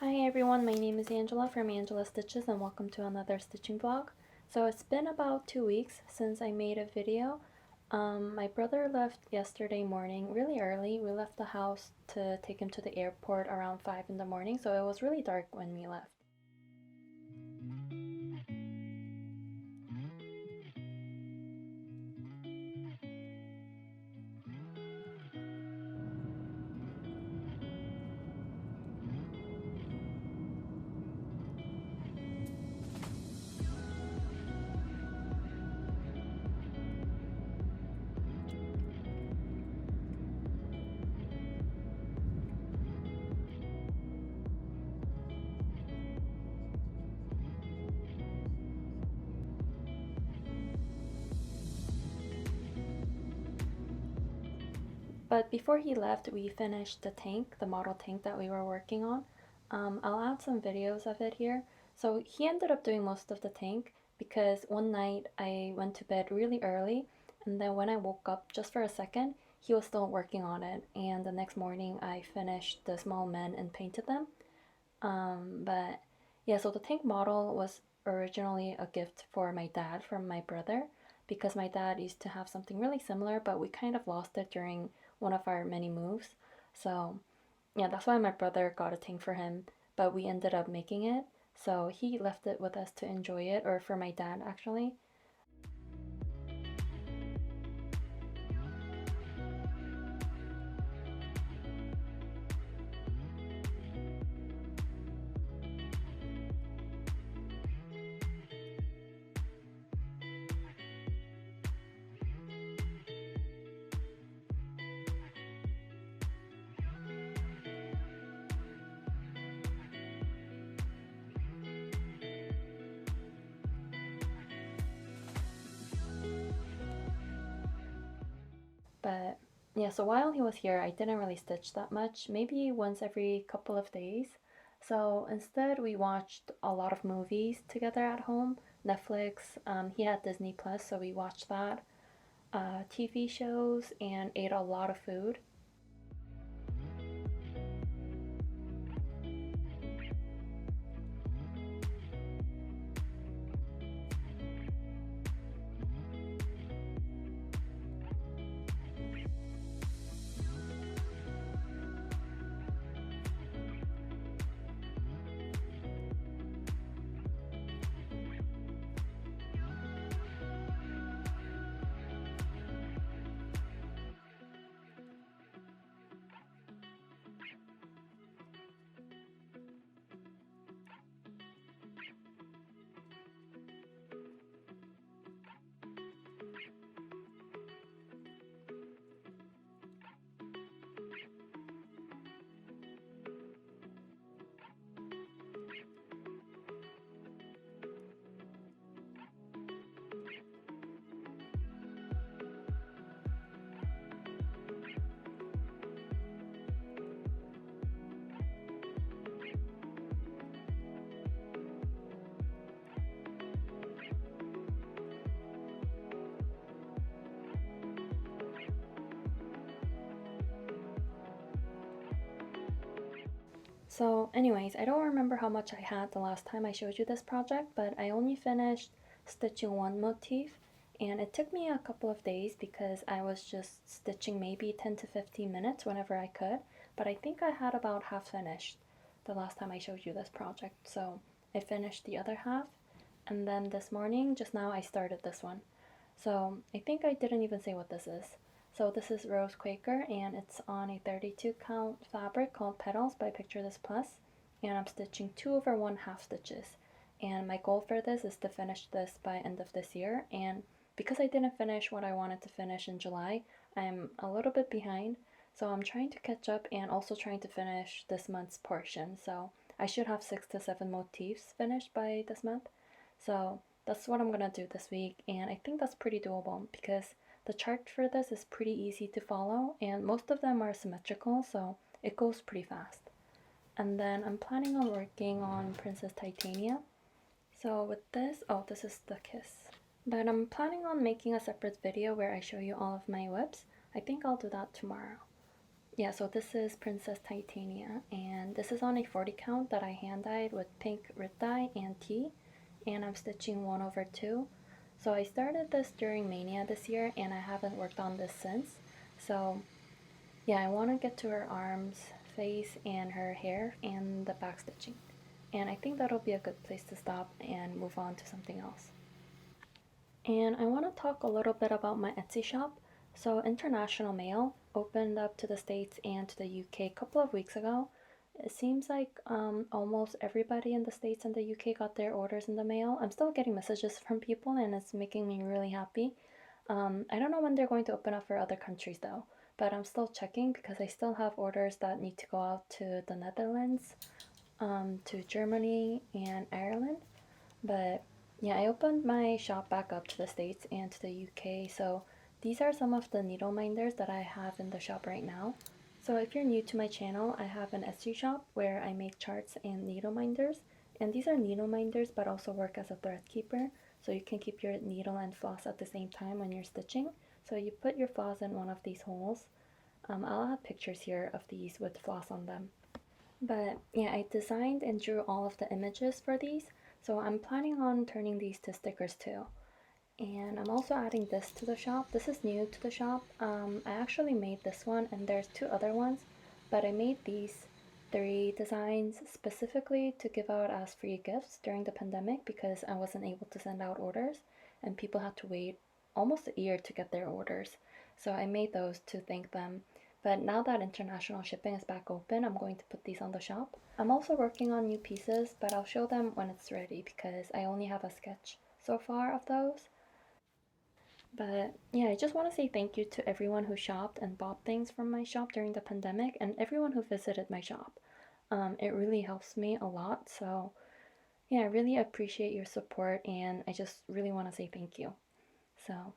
Hi everyone, my name is Angela from Angela Stitches and welcome to another stitching vlog. So it's been about 2 weeks since I made a video. My brother left yesterday morning really early. We left the house to take him to the airport around 5 in the morning, so it was really dark when we left. But before he left, we finished the tank, the model tank that we were working on. I'll add some videos of it here. So he ended up doing most of the tank because one night I went to bed really early, and then when I woke up just for a second, he was still working on it. And the next morning I finished the small men and painted them. But yeah, so the tank model was originally a gift for my dad from my brother because my dad used to have something really similar, but we kind of lost it during one of our many moves. So yeah, that's why my brother got a tank for him, but we ended up making it. So he left it with us to enjoy it, or for my dad actually. But yeah, so while he was here, I didn't really stitch that much, maybe once every couple of days. So instead, we watched a lot of movies together at home. Netflix, he had Disney Plus, so we watched that. TV shows, and ate a lot of food. So anyways, I don't remember how much I had the last time I showed you this project, but I only finished stitching one motif, and it took me a couple of days because I was just stitching maybe 10 to 15 minutes whenever I could, but I think I had about half finished the last time I showed you this project. So I finished the other half, and then this morning, just now, I started this one. So I think I didn't even say what this is. So this is Rose Quaker, and it's on a 32 count fabric called Petals by Picture This Plus, and I'm stitching 2/1 half stitches. And my goal for this is to finish this by end of this year, and because I didn't finish what I wanted to finish in July, I'm a little bit behind, so I'm trying to catch up and also trying to finish this month's portion. So I should have 6 to 7 motifs finished by this month. So that's what I'm gonna do this week, and I think that's pretty doable because the chart for this is pretty easy to follow, and most of them are symmetrical, so it goes pretty fast. And then I'm planning on working on Princess Titania. So with this, oh, this is the kiss. But I'm planning on making a separate video where I show you all of my whips. I think I'll do that tomorrow. Yeah, so this is Princess Titania, and this is on a 40 count that I hand dyed with pink rib dye and tea, and I'm stitching 1/2. So I started this during Mania this year, and I haven't worked on this since. So yeah, I want to get to her arms, face, and her hair, and the back stitching. And I think that'll be a good place to stop and move on to something else. And I want to talk a little bit about my Etsy shop. So International Mail opened up to the States and to the UK a couple of weeks ago. It seems like almost everybody in the States and the UK got their orders in the mail. I'm still getting messages from people, and it's making me really happy. I don't know when they're going to open up for other countries though, but I'm still checking because I still have orders that need to go out to the Netherlands, to Germany, and Ireland. But yeah, I opened my shop back up to the States and to the UK, so these are some of the needle minders that I have in the shop right now. So if you're new to my channel, I have an Etsy shop where I make charts and needle minders, and these are needle minders but also work as a thread keeper, so you can keep your needle and floss at the same time when you're stitching. So you put your floss in one of these holes. I'll add pictures here of these with floss on them. But yeah, I designed and drew all of the images for these, so I'm planning on turning these to stickers too. And I'm also adding this to the shop. This is new to the shop. I actually made this one, and there's 2 other ones, but I made these 3 designs specifically to give out as free gifts during the pandemic because I wasn't able to send out orders and people had to wait almost a year to get their orders. So I made those to thank them. But now that international shipping is back open, I'm going to put these on the shop. I'm also working on new pieces, but I'll show them when it's ready because I only have a sketch so far of those. But yeah, I just want to say thank you to everyone who shopped and bought things from my shop during the pandemic and everyone who visited my shop. It really helps me a lot. So yeah, I really appreciate your support and I just really want to say thank you. So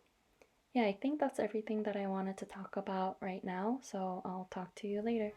yeah, I think that's everything that I wanted to talk about right now. So I'll talk to you later.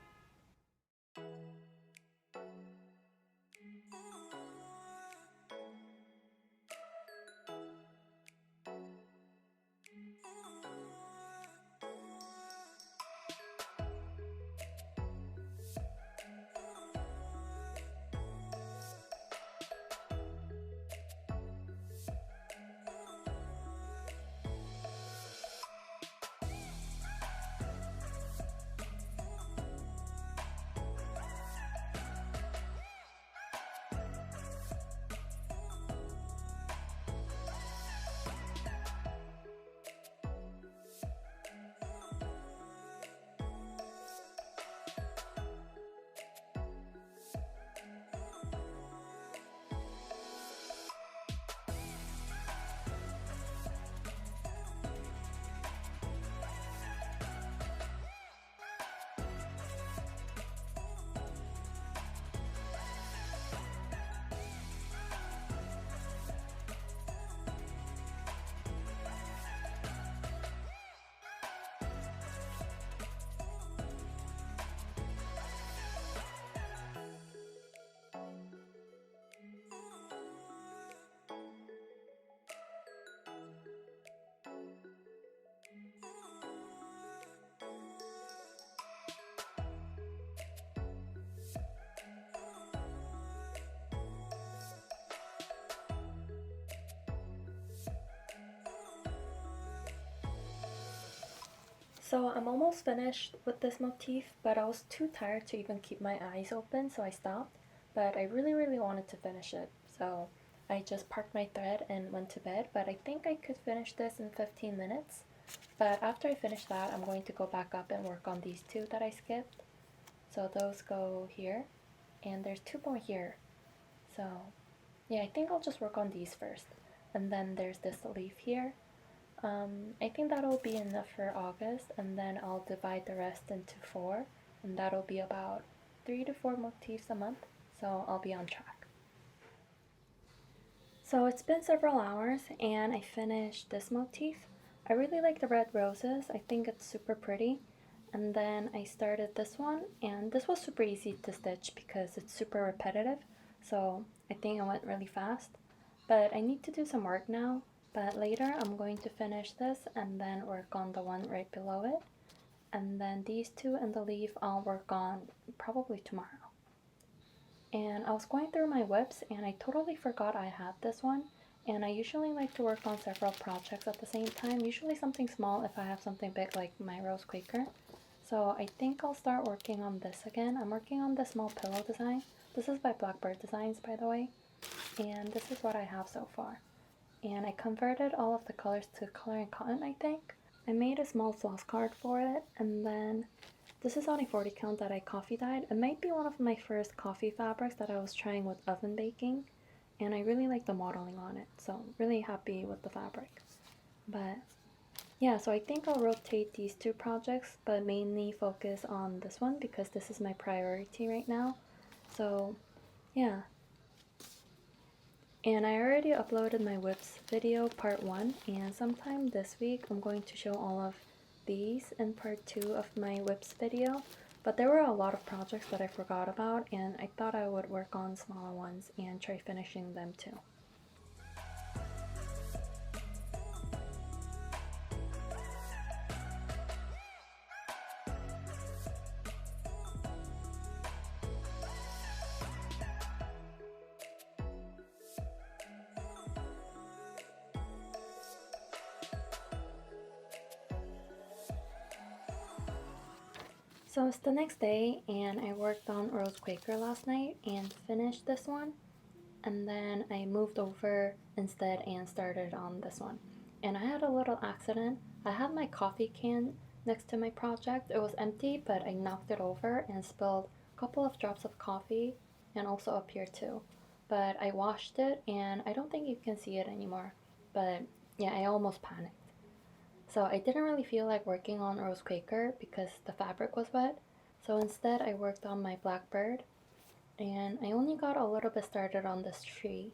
So I'm almost finished with this motif, but I was too tired to even keep my eyes open, so I stopped. But I really wanted to finish it, so I just parked my thread and went to bed. But I think I could finish this in 15 minutes. But after I finish that, I'm going to go back up and work on these 2 that I skipped. So those go here, and there's 2 more here. So yeah, I think I'll just work on these first. And then there's this leaf here. I think that'll be enough for August, and then I'll divide the rest into 4, and that'll be about 3 to 4 motifs a month, so I'll be on track. So it's been several hours, and I finished this motif. I really like the red roses, I think it's super pretty. And then I started this one, and this was super easy to stitch because it's super repetitive, so I think I went really fast. But I need to do some work now. But later I'm going to finish this and then work on the one right below it. and then these two and the leaf I'll work on probably tomorrow. And I was going through my whips and I totally forgot I had this one, and I usually like to work on several projects at the same time, usually something small if I have something big like my rose Quaker. So I think I'll start working on this again. I'm working on the small pillow design. This is by Blackbird Designs, by the way, and this is what I have so far. And I converted all of the colors to coloring cotton, I think. I made a small floss card for it, and then this is on a 40 count that I coffee dyed. It might be one of my first coffee fabrics that I was trying with oven baking, and I really like the modeling on it, so really happy with the fabric. But yeah, so I think I'll rotate these two projects, but mainly focus on this one because this is my priority right now. So yeah. And I already uploaded my whips video part 1, and sometime this week I'm going to show all of these in part 2 of my whips video. But there were a lot of projects that I forgot about, and I thought I would work on smaller ones and try finishing them too. So it's the next day, and I worked on Rose Quaker last night and finished this one. And then I moved over instead and started on this one. And I had a little accident. I had my coffee can next to my project. It was empty, but I knocked it over and spilled a couple of drops of coffee, and also up here too. But I washed it, and I don't think you can see it anymore. But yeah, I almost panicked. So I didn't really feel like working on Rose Quaker because the fabric was wet. So instead I worked on my Blackbird, and I only got a little bit started on this tree.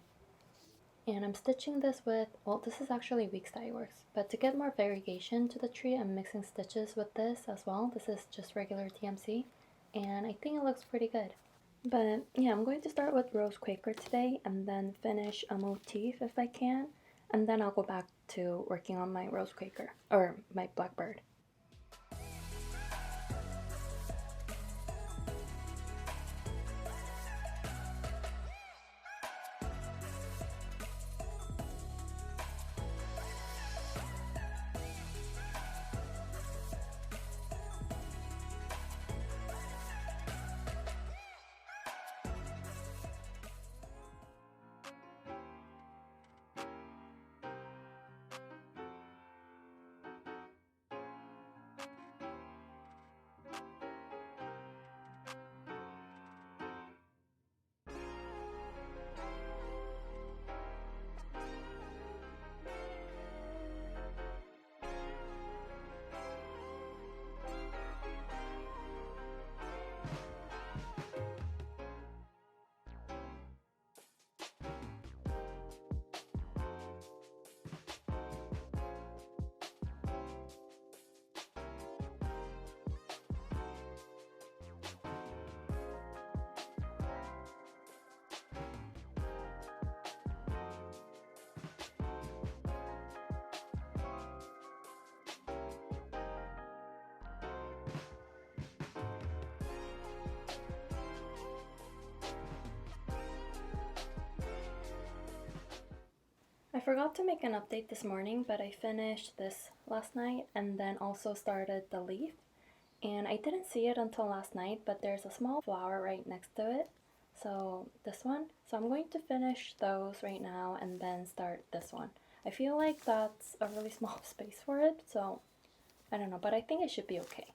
And I'm stitching this with, well, this is actually weeks dye works, but to get more variation to the tree, I'm mixing stitches with this as well. This is just regular TMC, and I think it looks pretty good. But yeah, I'm going to start with Rose Quaker today and then finish a motif if I can, and then I'll go back to working on my Rose Quaker, or my Blackbird. I forgot to make an update this morning, but I finished this last night and then also started the leaf. And I didn't see it until last night, but there's a small flower right next to it. So this one. So I'm going to finish those right now and then start this one. I feel like that's a really small space for it, so I don't know, but I think it should be okay.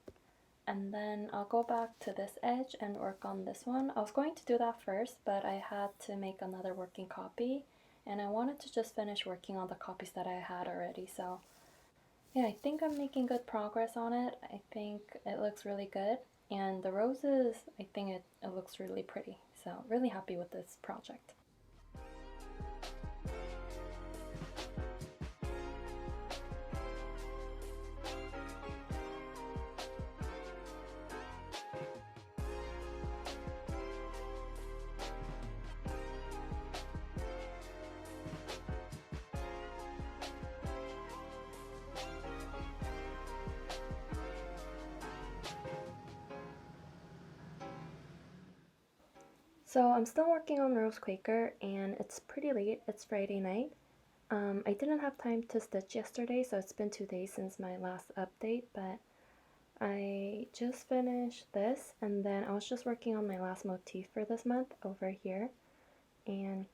And then I'll go back to this edge and work on this one. I was going to do that first, but I had to make another working copy, and I wanted to just finish working on the copies that I had already. So yeah, I think I'm making good progress on it. I think it looks really good, and the roses, I think it looks really pretty. So really happy with this project. So I'm still working on Rose Quaker and it's pretty late. It's Friday night. I didn't have time to stitch yesterday, so it's been 2 days since my last update, but I just finished this and then I was just working on my last motif for this month over here. And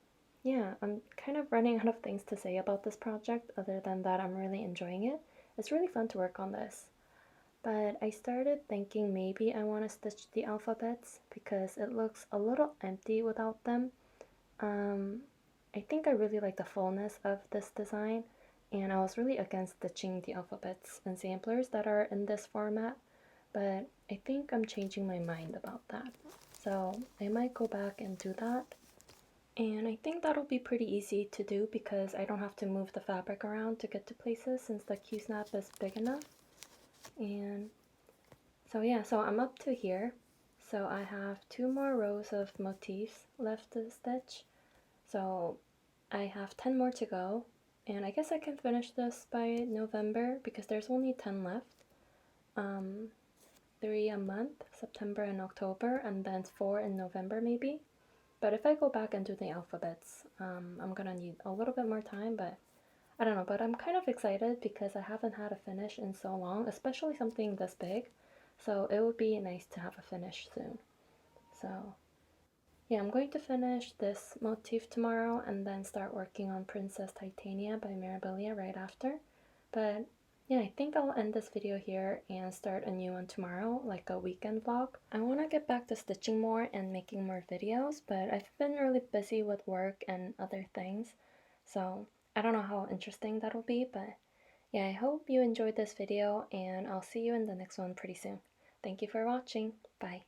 yeah, I'm kind of running out of things to say about this project other than that I'm really enjoying it. It's really fun to work on this. But I started thinking maybe I want to stitch the alphabets because it looks a little empty without them. Um, I think I really like the fullness of this design, and I was really against stitching the alphabets and samplers that are in this format, but I think I'm changing my mind about that. So I might go back and do that. And I think that'll be pretty easy to do because I don't have to move the fabric around to get to places since the Q-snap is big enough. And so yeah, so I'm up to here. So I have 2 more rows of motifs left to stitch. So I have 10 more to go. And I guess I can finish this by November because there's only 10 left. 3 a month, September and October, and then 4 in November maybe. But if I go back and do the alphabets, I'm gonna need a little bit more time, but I don't know. But I'm kind of excited because I haven't had a finish in so long, especially something this big. So it would be nice to have a finish soon. So yeah, I'm going to finish this motif tomorrow and then start working on Princess Titania by Mirabilia right after. But yeah, I think I'll end this video here and start a new one tomorrow, like a weekend vlog. I want to get back to stitching more and making more videos, but I've been really busy with work and other things, so I don't know how interesting that'll be, but yeah, I hope you enjoyed this video and I'll see you in the next one pretty soon. Thank you for watching. Bye.